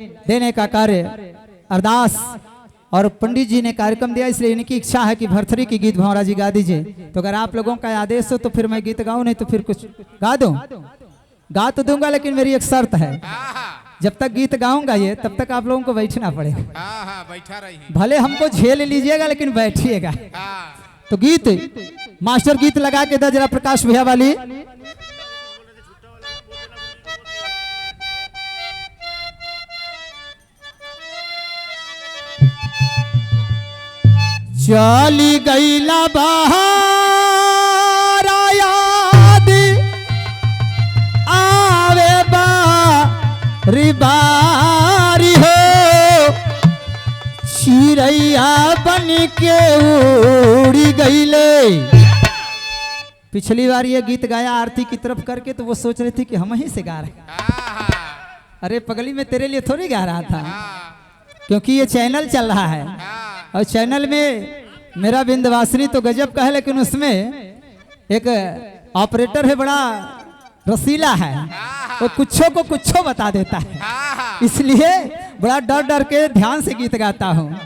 देने का कार्य अरदास और पंडित जी ने कार्यक्रम दिया, इसलिए इनकी इच्छा है कि भरथरी की गीत भंवरा जी गा दीजिए। तो अगर आप लोगों का आदेश हो तो फिर मैं गीत गाऊं, नहीं तो फिर कुछ गा दूं। गा तो दूंगा, लेकिन मेरी एक शर्त है, जब तक गीत गाऊंगा ये तब तक आप लोगों को बैठना पड़ेगा। बैठा रही भले हमको झेल लीजिएगा लेकिन बैठिएगा। तो गीत मास्टर गीत लगा के दे जरा प्रकाश भैया वाली। चली गईला बाहर याद आवे बारी बारी हो, चिड़ैया बन के उड़ी गईले। पिछली बार ये गीत गाया आरती की तरफ करके, तो वो सोच रही थी कि हम ही से गा रहे। अरे पगली में तेरे लिए थोड़ी गा रहा था, क्योंकि ये चैनल चल रहा है और चैनल में मेरा विंध्यवासिनी तो गजब का है, लेकिन उसमें एक ऑपरेटर है बड़ा रसीला है, वो कुछो को कुछो बता देता है, इसलिए बड़ा डर डर के ध्यान से गीत गाता हूँ।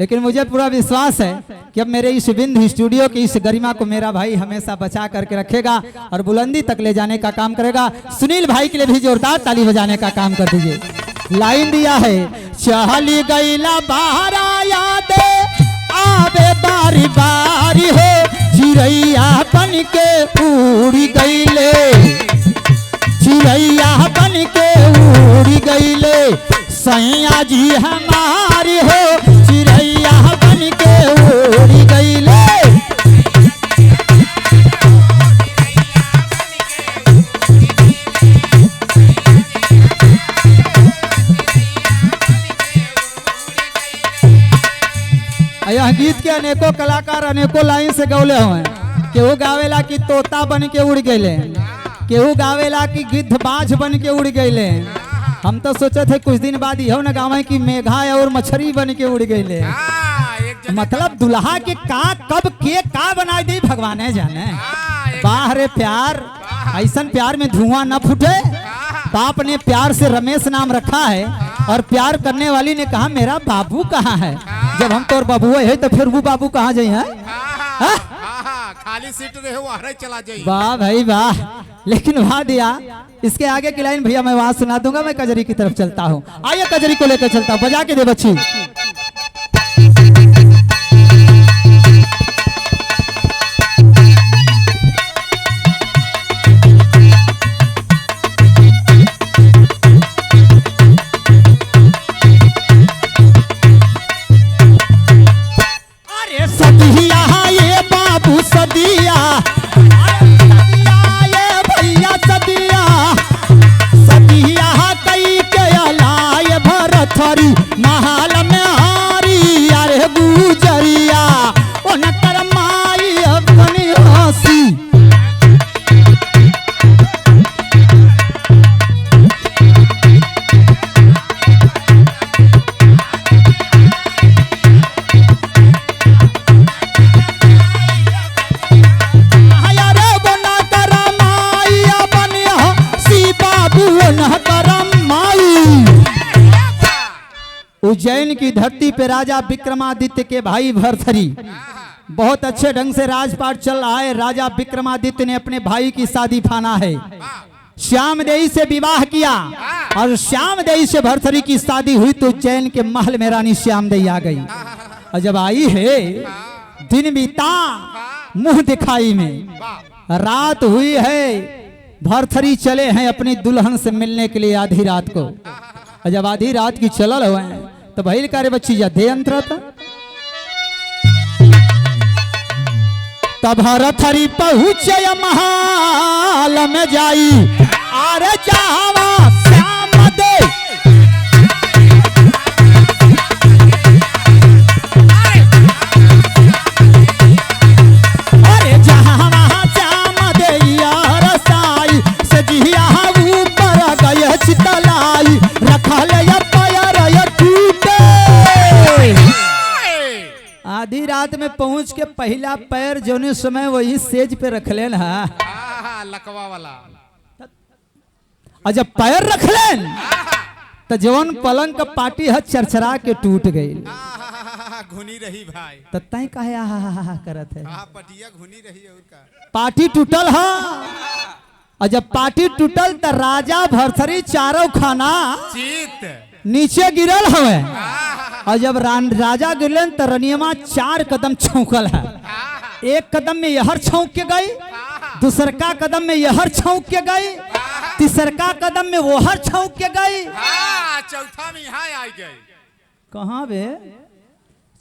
लेकिन मुझे पूरा विश्वास है कि अब मेरे इस विंध्य स्टूडियो की इस गरिमा को मेरा भाई हमेशा बचा करके रखेगा और बुलंदी तक ले जाने का काम करेगा। सुनील भाई के लिए भी जोरदार ताली बजाने का काम कर दीजिए। लाइन दिया है, चली गईला बाहर याद आवे बारी बारी हो, चिड़ैया बन के उड़ी गईले, चिड़ैया बन के उड़ी गईले। सैया जी हमारी हो, चिड़ैया बन के उड़ी गईले। यह गीत के अनेकों कलाकार अनेकों लाइन से गौले हुए। केहू गावेला कि तोता बन के उड़ गए, केहू गावेला कि गिद्धबाज बन के उड़ गए। हम तो सोचे थे कुछ दिन बाद यह न गावे कि मेघा और मछली बन के उड़ गए। मतलब दुल्हा के का कब के का बना दी भगवान है जाने। बाहर प्यार, ऐसा प्यार में धुआं न फूटे। बाप ने प्यार से रमेश नाम रखा है और प्यार करने वाली ने कहा मेरा बाबू कहाँ है। जब हम तो बाबू है तो फिर वो बाबू कहाँ जाए हैं? खाली सीट रहे वो हरे चला जाए। वाह भाई वाह, लेकिन वहां दिया। इसके आगे की लाइन भैया मैं वहां सुना दूंगा। मैं कजरी की तरफ चलता हूँ, आइए कजरी को लेकर चलता हूँ, बजा के दे बच्ची। उज्जैन की धरती पे राजा विक्रमादित्य के भाई भरथरी बहुत अच्छे ढंग से राजपाट चल रहा है। राजा विक्रमादित्य ने अपने भाई की शादी फाना है, श्यामदेवी से विवाह किया और श्यामदेवी से भरथरी की शादी हुई। तो उज्जैन के महल में रानी श्यामदेवी आ गई और जब आई है दिन बीता मुंह दिखाई में, रात हुई है। भरथरी चले हैं अपनी दुल्हन से मिलने के लिए आधी रात को। और जब आधी रात की चलल हुए तो भैल कार्य बच्ची जा दे अंतरत। तब भरथरी पहुंचे महल में जाई, अरे जावा श्याम दे। अरे जहां श्याम दे यार साई सजिया ऊपर गए चितलाई, रखल आधी रात में पहुंच के पहला पैर जोने समय वही सेज पे रख लेन है लकवा वाला। और जब पैर रख लेन तो जवन पलंग का पाटी है चरचरा के टूट गई। घुनी रही भाई। तो तय कहे आहा करत है। पटिया घुनी रही है उनका। पाटी टूटल है और जब पाटी टूटल तो राजा भरथरी चारों खाना चित नीचे गिरल हवे और जब राजा गिरलन तो रनियमा 4 कदम छौकल है। एक कदम में यहर छौक के गई, दूसरका कदम में यहर छौक के गई, तीसरका कदम में वोहर छौक के गई, चौथा में यहाँ आ गई। कहाँ बे?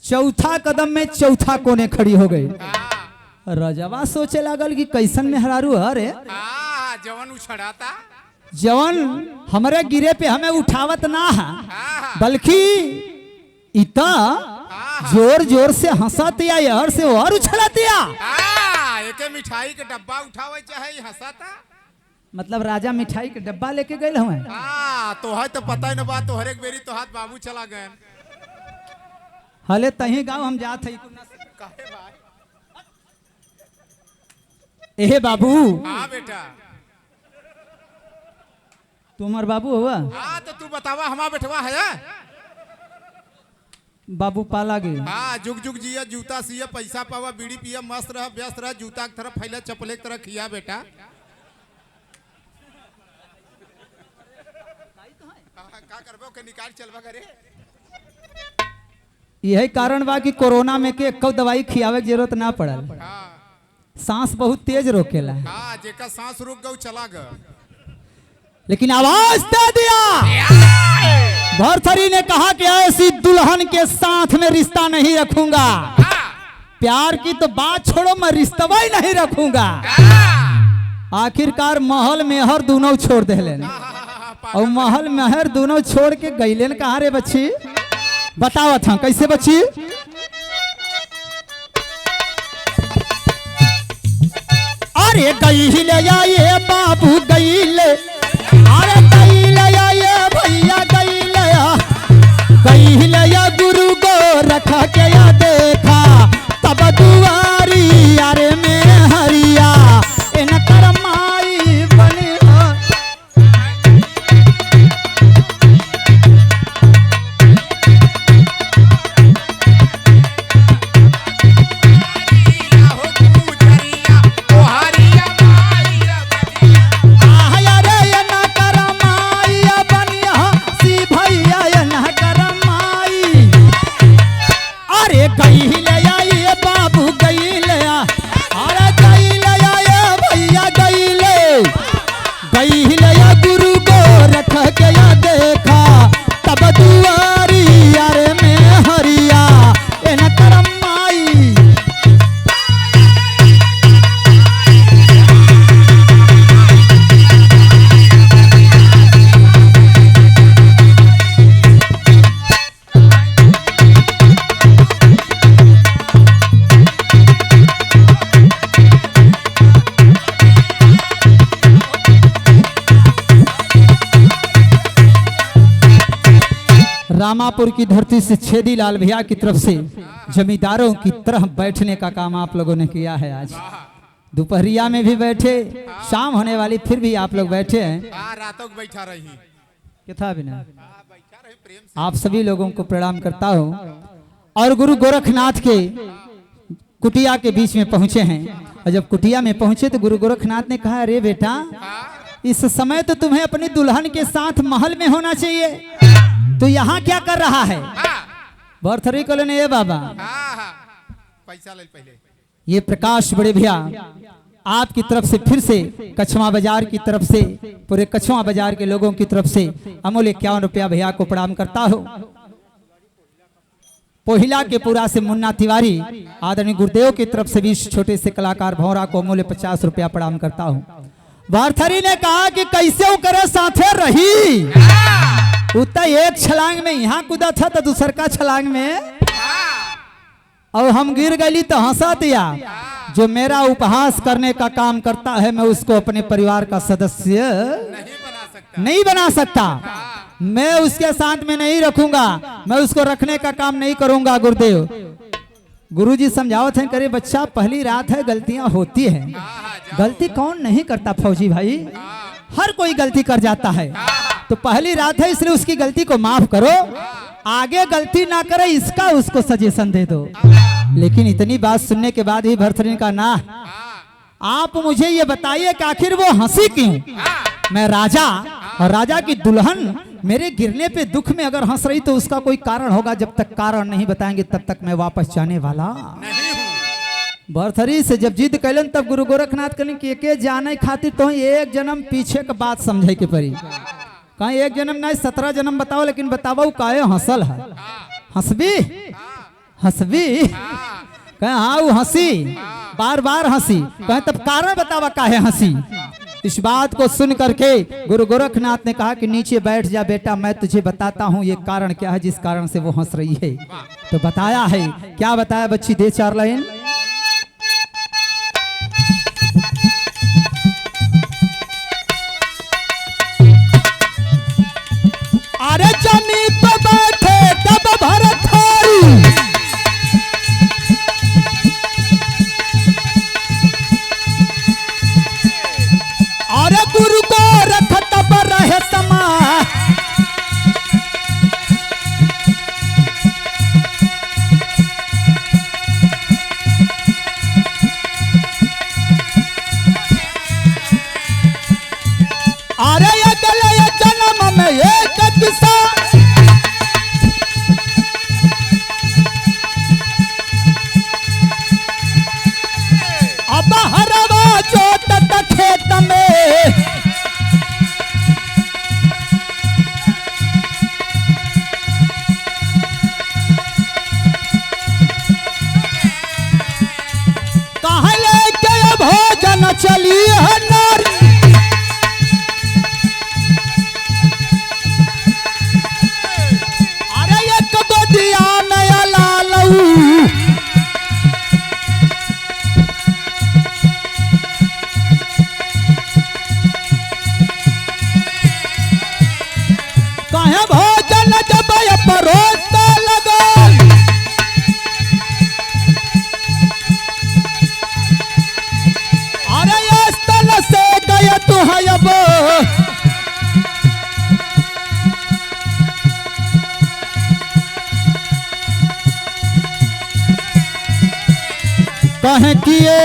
चौथा कदम में चौथा कोने खड़ी हो गई। रजवा सोचे लागल कि कैसन मेहरारू है रे, जवन उछड़ाता, जवन हमारे गिरे पे हमें उठावत ना है, बल्कि इतना जोर जोर से हंसत या यार से और उछलत या। एक मिठाई के डब्बा उठावे चाहे हंसता। मतलब राजा मिठाई के डब्बा लेके गए हमें। तो है तो पता ही न बात, तो हर एक बेरी तो हाथ बाबू चला गए। हले तही गाँव हम जात है। एहे बाबू। हाँ बेटा। तुम्हार बाबू हुआ? हाँ तो तू बतावा हमारा बेटवा है। बाबू पाला गे। हाँ जुग जुग जिया, जूता सिया, पैसा पावा, बीड़ी पिया, मस्त रह, व्यस्त रह, जूता की तरफ फैला, चपले की तरफ खिया बेटा। का करबो के निकाल चलवा करे। यही कारण बा कि कोरोना में के कब दवाई खियावे की जरूरत ना पड़ल। सांस बहुत तेज रोकेला। हाँ जेका सांस रुक गई चला गया। लेकिन आवाज दे दिया। भरथरी ने कहा कि ऐसी दुल्हन के साथ में रिश्ता नहीं रखूंगा। प्यार की तो बात छोड़ो, मैं रिश्ता ही नहीं रखूंगा। आखिरकार महल मेहर दोनों छोड़ देलेन और महल मेहर दोनों छोड़ के गईलेन कहाँ रे बच्ची? बताओ था कैसे बच्ची? अरे गईले या ये बाबू गईले, अरे गईले या ये भैया गईले या, गईले या गुरु को रखा के या देखा तब दुआरी यारे में हरिया इन करमाई बने। रामापुर की धरती से छेदीलाल भैया की तरफ से जमींदारों की तरह बैठने का काम आप लोगों ने किया है। आज दोपहरिया में भी बैठे, शाम होने वाली फिर भी आप लोग बैठे हैं। रातों बैठा रही क्या बिना आप सभी लोगों को प्रणाम करता हूँ। और गुरु गोरखनाथ के कुटिया के बीच में पहुंचे हैं। और जब कुटिया में पहुंचे तो गुरु गोरखनाथ ने कहा, अरे बेटा इस समय तो तुम्हें अपनी दुल्हन के साथ महल में होना चाहिए, तो यहाँ क्या कर रहा है? भरथरी को लेने बाबा पैसा ले पहले। ये प्रकाश बड़े भैया आपकी तरफ से फिर से कछवा बाजार की तरफ से, पूरे कछवा बाजार के लोगों की तरफ से अमूल्य 51 रुपया भैया को प्रणाम करता हूँ। पोहिला के पूरा से मुन्ना तिवारी आदरणीय गुरुदेव की तरफ से भी छोटे से कलाकार भौरा को अमूल्य 50 रुपया प्रणाम करता हूँ। भरथरी ने कहा कि कैसे करे साथे रही, उतना एक छलांग में यहाँ कूदा था तो दूसर का छलांग में और हम गिर गई तो हंसा दिया। जो मेरा उपहास करने का काम करता है मैं उसको अपने परिवार का सदस्य नहीं बना सकता। मैं उसके साथ में नहीं रखूंगा, मैं उसको रखने का काम नहीं करूंगा। गुरुदेव गुरुजी समझावत हैं, करे बच्चा पहली रात है, गलतियां होती हैं। गलती कौन नहीं करता फौजी भाई, हर कोई गलती कर जाता है। तो पहली रात है, इसलिए उसकी गलती को माफ करो, आगे गलती ना करे इसका उसको सजेशन दे दो। लेकिन इतनी बात सुनने के बाद ही भरथरी ने कहा ना, आप मुझे ये बताइए कि आखिर वो हंसी क्यों? मैं राजा और राजा की दुल्हन मेरे गिरने पे दुख में अगर हंस रही तो उसका कोई कारण होगा। जब तक कारण नहीं बताएंगे तब तक मैं वापस जाने वाला नहीं हूँ। भरथरी से जब जिद कैलन तब गुरु गोरखनाथ कहने कि एके जाने खातिर तो एक जन्म पीछे के बात समझे के पड़ी। कहीं एक जन्म नहीं 17 जन्म बताओ, लेकिन बताओ काहे हंसल है? हंसबी हंसबी कहे हाँ वो हंसी, बार बार हंसी। कहे तब कारण बतावा काहे हंसी? इस बात को सुन करके गुरु गोरखनाथ ने कहा कि नीचे बैठ जा बेटा, मैं तुझे बताता हूँ ये कारण क्या है जिस कारण से वो हंस रही है। तो बताया है, क्या बताया बच्ची? दे 4 लाइन। अरे जमी पे बैठे तब भरथरी, अरे गुरु गोरख तब रहे समा, अरे अगले जन्म में एक किस्सा, अब हरवा जोतत खेत में, कहाँ लेके भोजन चली है नारी, अरे एक गोदिया नया लालू, कहे भोजन जब परोसने लगा, अरे ये स्थल से गए तू है अब, कहे किए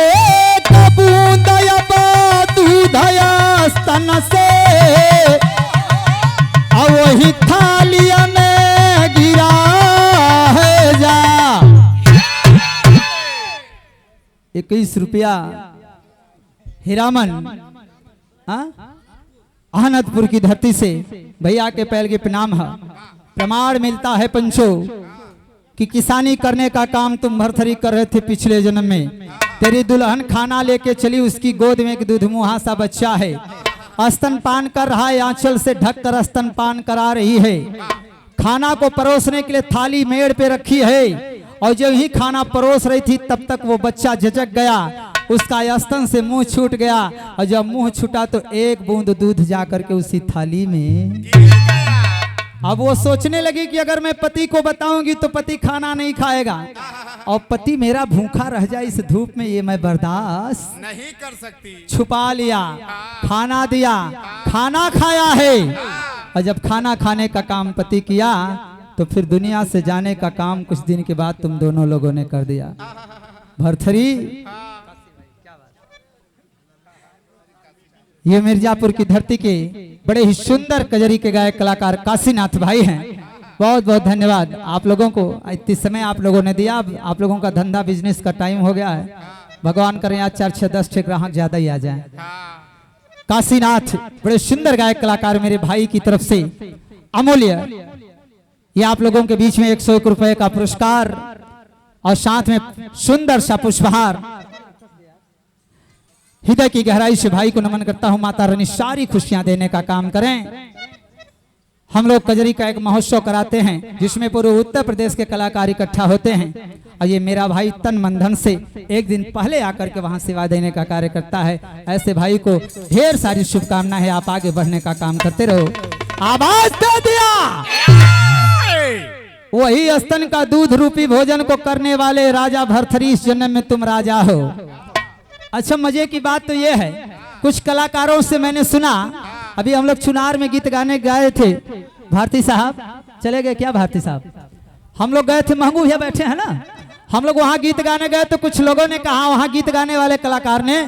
बूंद दूधया स्तन से, और वही थालिया में गिरा है जा। 21 रुपया हीरामन अहमदपुर की धरती से भैया के पैर के प्रणाम है। प्रमाण मिलता है पंचो कि किसानी करने का काम तुम भरथरी कर रहे थे पिछले जन्म में। तेरी दुल्हन खाना लेके चली, उसकी गोद में एक दूधमुहा सा बच्चा है, स्तनपान कर रहा है, आंचल से ढककर स्तनपान करा रही है। खाना को परोसने के लिए थाली मेड़ पे रखी है, और जब ही खाना परोस रही थी तब तक वो बच्चा झिझक गया, उसका स्तन से मुंह छूट गया, और जब मुंह छूटा तो एक बूंद दूध जाकर के उसी थाली में। अब वो सोचने लगी कि अगर मैं पति को बताऊंगी तो पति खाना नहीं खाएगा, और पति मेरा भूखा रह जाए इस धूप में, ये मैं बर्दाश्त नहीं कर सकती। छुपा लिया, खाना दिया, खाना खाया है, और जब खाना खाने का काम पति किया तो फिर दुनिया से जाने का काम कुछ दिन के बाद तुम दोनों लोगों ने कर दिया। भरथरी ये मिर्जापुर की धरती के बड़े ही सुंदर कजरी के गायक कलाकार काशीनाथ भाई हैं। बहुत बहुत धन्यवाद आप लोगों को, इतने समय आप लोगों ने दिया। आप लोगों का धंधा बिजनेस का टाइम हो गया है, भगवान करें आज 4 6 10 ग्राहक ज्यादा ही आ जाए। काशीनाथ बड़े सुंदर गायक कलाकार मेरे भाई की तरफ से अमूल्य ये आप लोगों के बीच में 101 रुपए का पुरस्कार और साथ में सुंदर सा पुष्पहार। हृदय की गहराई से भाई को नमन करता हूं। माता रानी सारी खुशियां देने का काम करें। हम लोग कजरी का एक महोत्सव कराते हैं जिसमें पूरे उत्तर प्रदेश के कलाकार इकट्ठा होते हैं, और ये मेरा भाई तन मन धन से एक दिन पहले आकर के वहां सेवा देने का कार्य करता है। ऐसे भाई को ढेर सारी शुभकामनाएं हैं, आप आगे बढ़ने का काम करते रहो। आवाज दे दिया, वही स्तन का दूध रूपी भोजन को करने वाले राजा भरथरी, इस जन्म में तुम राजा हो। अच्छा मजे की बात तो ये है, कुछ कलाकारों से मैंने सुना अभी हम लोग चुनार में गीत गाने गए थे, भारती साहब चले गए क्या? भारती साहब हम लोग गए थे, महंगू भैया बैठे हैं ना, हम लोग वहाँ गीत गाने गए तो कुछ लोगों ने कहा वहाँ गीत गाने वाले कलाकार ने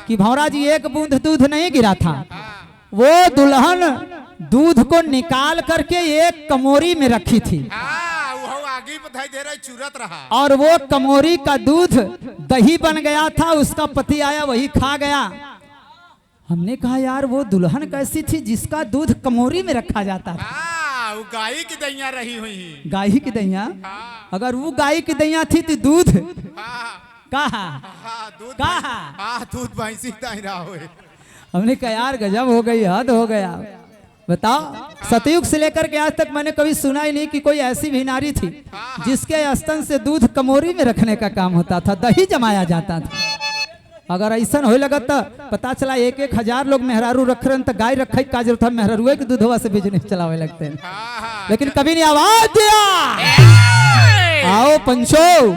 कि भंवरा जी एक बूंद दूध नहीं गिरा था, वो दुल्हन दूध को निकाल करके एक कमोरी में रखी थी आगे बधाई दे रहा चूरत रहा, और वो कमोरी का दूध दही बन गया था, उसका पति आया वही खा गया। हमने कहा यार वो दुल्हन कैसी थी जिसका दूध कमोरी में रखा जाता था? वो गाय की दैया रही हुई, गाय की दैया? अगर वो गाय की दैया थी तो दूध कहा? दूध भैंसी नहीं रहा हो। हमने कहा यार गजब हो गई, हद हो गया। बताओ सतयुग से लेकर के आज तक मैंने कभी सुना ही नहीं कि कोई ऐसी भी नारी थी जिसके स्तन से दूध कमोरी में रखने का काम होता था, दही जमाया जाता था। अगर ऐसा हो लगा तो पता चला 1,000 लोग मेहरारू रख रहे हैं तो गाय रखे का जरूरत था, मेहरारू के दूधवा से बिजनेस चलावे लगते हैं। लेकिन कभी नहीं आवाज दिया, आओ पंचो।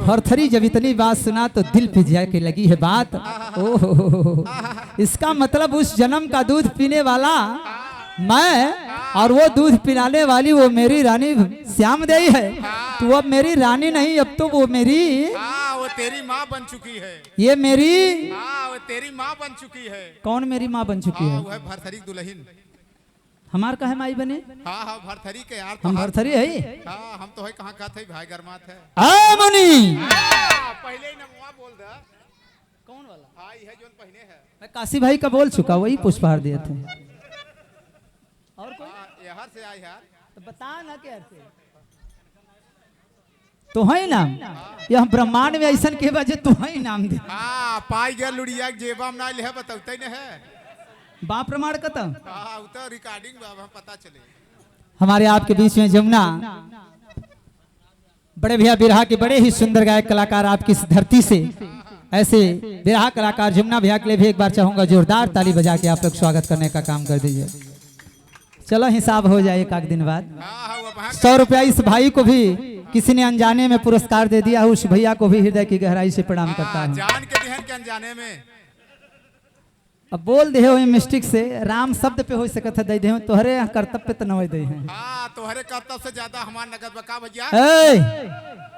भरथरी जब इतनी बात सुना तो दिल पे जाके लगी है बात। ओहो, इसका मतलब उस जन्म का दूध पीने वाला मैं और वो दूध पिलाने वाली वो मेरी रानी श्याम देई है। तो अब मेरी रानी नहीं, अब तो वो मेरी वो तेरी माँ बन चुकी है। ये मेरी वो तेरी माँ बन चुकी है। कौन मेरी माँ बन चुकी है? वो है भरथरी दुल्हन। हमार का है माई बने? हाँ भरथरी के यार, हम भरथरी है। हम तो है कहाँ का थे भाई गरमात है। मुनि पहले ही नमवा बोल दे। कौन वाला? हाँ ये जो पहले है। मैं काशी भाई का बोल चुका, वही पुष्पहार दिए थे। और कोई यहाँ से आए यार तो बता ना कैसे तो है नाम, यह ब्रह्मांड में ऐसा के वजह तो है नाम दे। पाई गया लुड़िया जेबम ना ले बताते न है बाप प्रमाण कतम। उतर रिकॉर्डिंग बाबा पता चले। हमारे आपके बीच में जमुना बड़े भैया बिरहा के बड़े ही सुंदर गायक कलाकार आपकी इस धरती से, ऐसे बिरहा कलाकार जमुना भैया के लिए भी एक बार चाहूंगा जोरदार ताली बजा के आप लोग स्वागत करने का काम कर दीजिए। चलो हिसाब हो जाए एक दिन बाद। 100 रुपया इस भाई को भी किसी ने अनजाने में पुरस्कार दे दिया, उस भैया को भी हृदय की गहराई से प्रणाम करता हूँ। जान के दिहन के अनजाने में अब बोल दे हो मिस्टेक से, राम शब्द पे हो सकत है दे दे, तोहरे कर्तव्य पे तो न दे हैं। तोहरे कर्तव्य से ज्यादा हमार नगद बका भैया।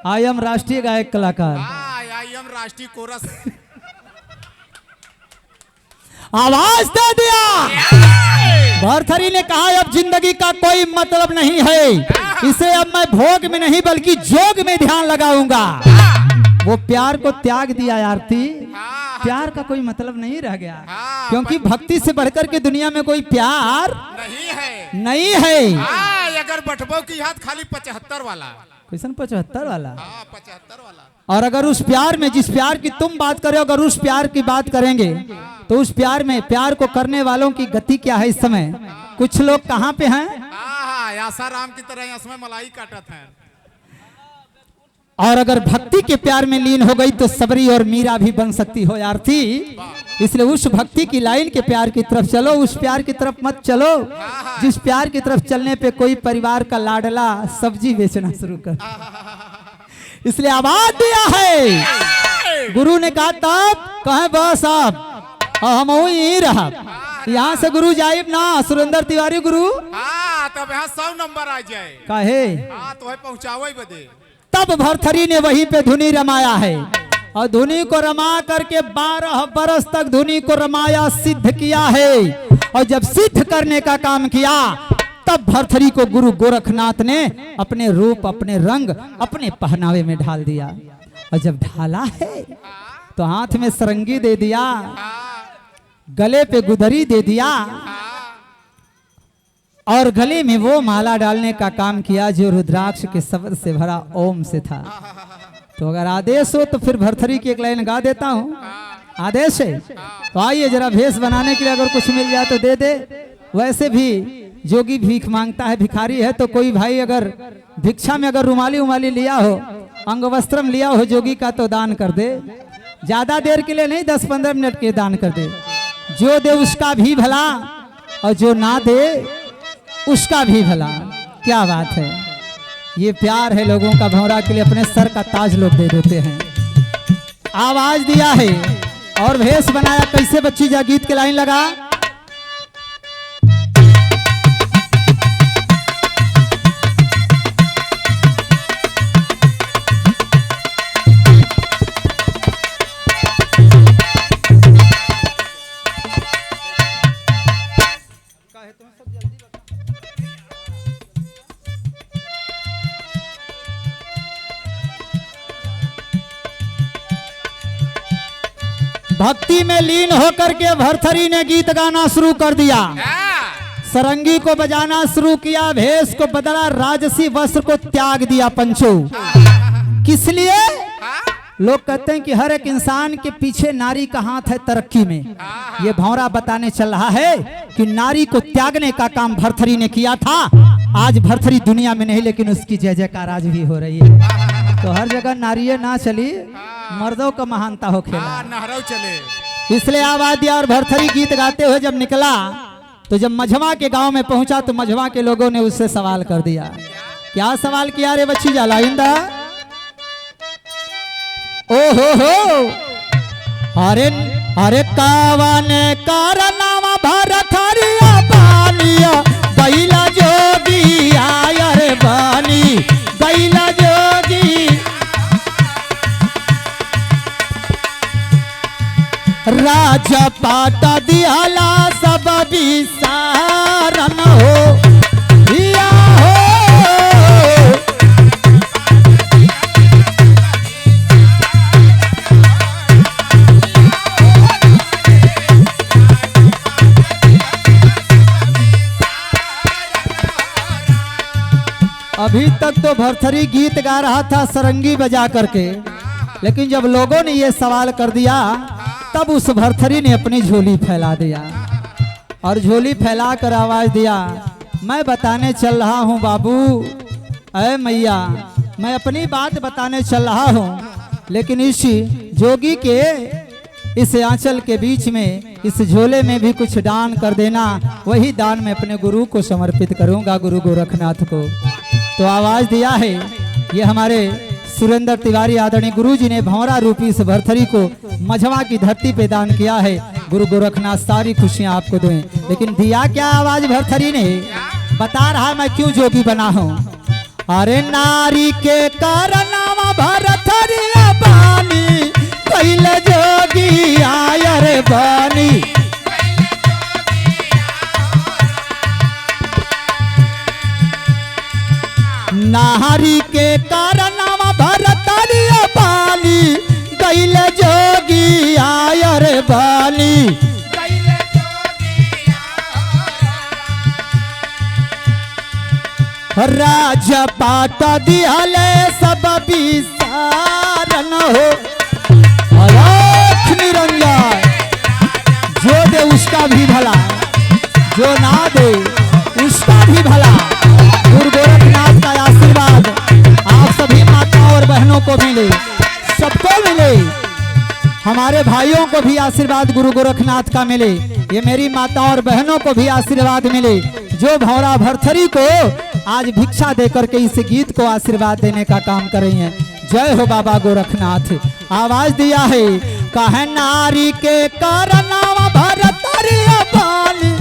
आई एम राष्ट्रीय गायक कलाकार। आई एम राष्ट्रीय कोरस। आवाज दे दिया। भरथरी ने कहा अब जिंदगी का कोई मतलब नहीं है, इसे अब मैं भोग में नहीं बल्कि जोग में ध्यान लगाऊंगा। वो प्यार को त्याग दिया आरती, प्यार का कोई मतलब नहीं रह गया, क्योंकि भक्ति से बढ़कर के दुनिया में कोई प्यार नहीं है। अगर बटबो की याद खाली 75 वाला, कैसन 75 वाला? 75 वाला। और अगर उस प्यार में जिस प्यार की तुम बात करे, अगर उस प्यार की बात करेंगे तो उस प्यार में प्यार को करने वालों की गति क्या है इस समय? कुछ लोग कहाँ पे हैं? आसाराम की तरह इसमें मलाई काटत हैं। और अगर भक्ति के प्यार में लीन हो गई तो सबरी और मीरा भी बन सकती हो आरती। इसलिए उस भक्ति की लाइन के प्यार की तरफ चलो, उस प्यार की तरफ मत चलो जिस प्यार की तरफ चलने पे कोई परिवार का लाडला सब्जी बेचना शुरू कर। इसलिए आवाज दिया है गुरु ने कहा तब कहे बस अब हम यही रहा, यहाँ से गुरु जाइब ना सुरेंद्र तिवारी गुरु। तब यहाँ 100 नंबर आ जाए काहे तो है पहुँचावे बदे। तब भरथरी ने वहीं पे धुनी रमाया है, और धुनी को रमा करके 12 बरस तक धुनी को रमाया, सिद्ध किया है। और जब सिद्ध करने का काम किया तब भरथरी को गुरु गोरखनाथ ने अपने रूप, अपने रंग, अपने पहनावे में ढाल दिया। और जब ढाला है तो हाथ में सरंगी दे दिया, गले पे गुदरी दे दिया, और गले में वो माला डालने का काम किया जो रुद्राक्ष के शब्द से भरा ओम से था। तो अगर आदेश हो तो फिर भरथरी की एक लाइन गा देता हूँ। आदेश है तो आइए जरा भेष बनाने के लिए अगर कुछ मिल जाए तो दे दे। वैसे भी जोगी भीख मांगता है, भिखारी है, तो कोई भाई अगर भिक्षा में अगर रुमाली उमाली लिया हो, अंग वस्त्रम लिया हो जोगी का तो दान कर दे। ज्यादा देर के लिए नहीं, 10-15 मिनट के दान कर दे। जो दे उसका भी भला और जो ना दे उसका भी भला। क्या बात है, ये प्यार है लोगों का। भंवरा के लिए अपने सर का ताज लोग दे देते हैं। आवाज दिया है और भेष बनाया। कैसे बच्ची जा गीत के लाइन लगा। भक्ति में लीन होकर के भरथरी ने गीत गाना शुरू कर दिया। सरंगी को बजाना शुरू किया, भेष को बदला, राजसी वस्त्र को त्याग दिया पंचो। किस लिए? लोग कहते हैं कि हर एक इंसान के पीछे नारी का हाथ है तरक्की में। ये भौरा बताने चल रहा है कि नारी को त्यागने का काम भरथरी ने किया था। आज भरथरी दुनिया में नहीं, लेकिन उसकी जय जयकार आज भी हो रही है। तो हर जगह नारिये ना चली, मर्दों का महानता हो खेला, नहरौ चले। इसलिए आवाज दिया। और भरथरी गीत गाते हुए जब निकला तो जब मझवा के गांव में पहुंचा तो मझवा के लोगों ने उससे सवाल कर दिया। क्या सवाल किया रे बच्ची जाला इंदा? ओ हो अरे अरे कावाने कारनामा भरथरिया बानिया गैला जोगी आयर बानी गैला जोगी। राजा पाटा दियाला सब विसारन हो या हो। अभी तक तो भरथरी गीत गा रहा था सरंगी बजा करके, लेकिन जब लोगों ने ये सवाल कर दिया तब उस भरथरी ने अपनी झोली फैला दिया और झोली फैला कर आवाज दिया, मैं बताने चल रहा हूँ बाबू, अरे मैया मैं अपनी बात बताने चल रहा हूँ, लेकिन इस जोगी के इस आंचल के बीच में इस झोले में भी कुछ दान कर देना, वही दान मैं अपने गुरु को समर्पित करूंगा, गुरु गोरखनाथ को। तो आवाज दिया है ये हमारे सुरेंद्र तिवारी आदरणीय गुरु जी ने भौरा रूपी इस भरथरी को मझवा की धरती पे दान किया है। गुरु गोरखनाथ सारी खुशियां आपको दें। लेकिन दिया क्या आवाज भरथरी ने? बता रहा मैं क्यों जोगी बना हूँ। अरे नारी के कारनामा भरथरिया बानी कैले जोगी आयर बानी। नारी के कारनामा भरथरिया बानी कैले जोगी आयर बानी। राजा पाटा दियाले सब विसारन हो। अलख निरंजन, जो दे उसका भी भला, जो ना दे उसका भी भला। गुरु गोरखनाथ का आशीर्वाद आप सभी माताओं और बहनों को मिले, सबको मिले। हमारे भाइयों को भी आशीर्वाद गुरु गोरखनाथ का मिले। ये मेरी माताओं और बहनों को भी आशीर्वाद मिले, जो भौरा भरथरी को आज भिक्षा देकर के इस गीत को आशीर्वाद देने का काम कर रही हैं। जय हो बाबा गोरखनाथ। आवाज दिया है कहे नारी के कारनामा भरथरिया बानी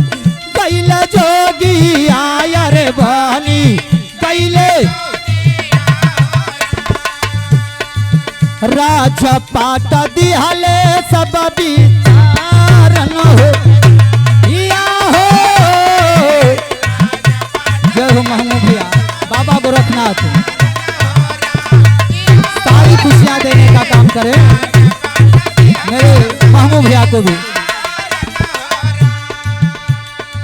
कैले जोगी आयर बानी कैले। राजा पाटा दियाले सब विसारन हो या हो। जय हो महमूद भैया, बाबा गोरखनाथ सारी खुशियां देने का काम करें, मेरे महमूद भैया को भी।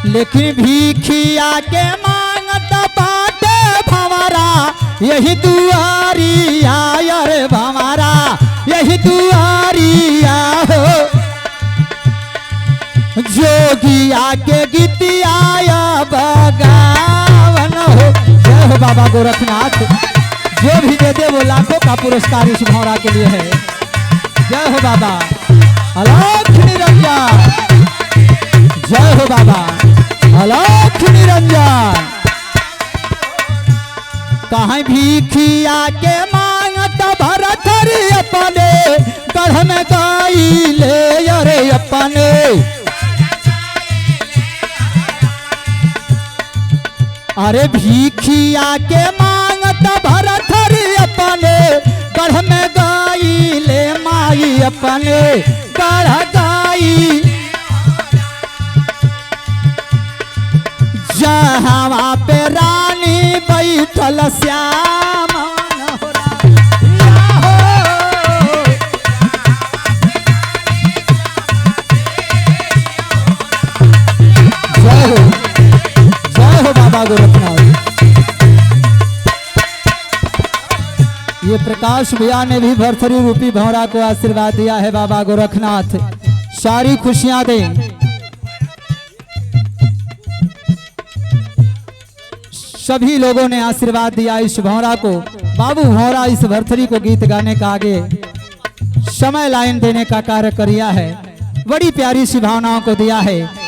लेकिन भीखिया के मांगत बाटे भंवरा यही दुआरी आयर भंवरा यही दुआरी हो। जोगिया के गीतिया बगावन हो। जय हो बाबा गोरखनाथ, जो भी दे दे वो लाखों का पुरस्कार इस भौरा के लिए है। जय हो बाबा अलख निरंजन, जय हो बाबा अलख निरंजन। कहीं भीखिया के मांगत भरथरी अपने गढ़ में गाई ले अरे अपने। अरे भीखिया के मांगत भरथरी अपने गढ़ में गाई ले माई अपने गढ़ गाई। जहाँ पे रानी बैठल श्याम बाबा गोरखनाथ। ये प्रकाश भैया ने भी भरथरी रूपी भौरा को आशीर्वाद दिया है। बाबा गोरखनाथ सारी खुशियां दें। सभी लोगों ने आशीर्वाद दिया इस भौरा को। बाबू भौरा इस भरथरी को गीत गाने का आगे समय लाइन देने का कार्य किया है। बड़ी प्यारी सी भावनाओं को दिया है।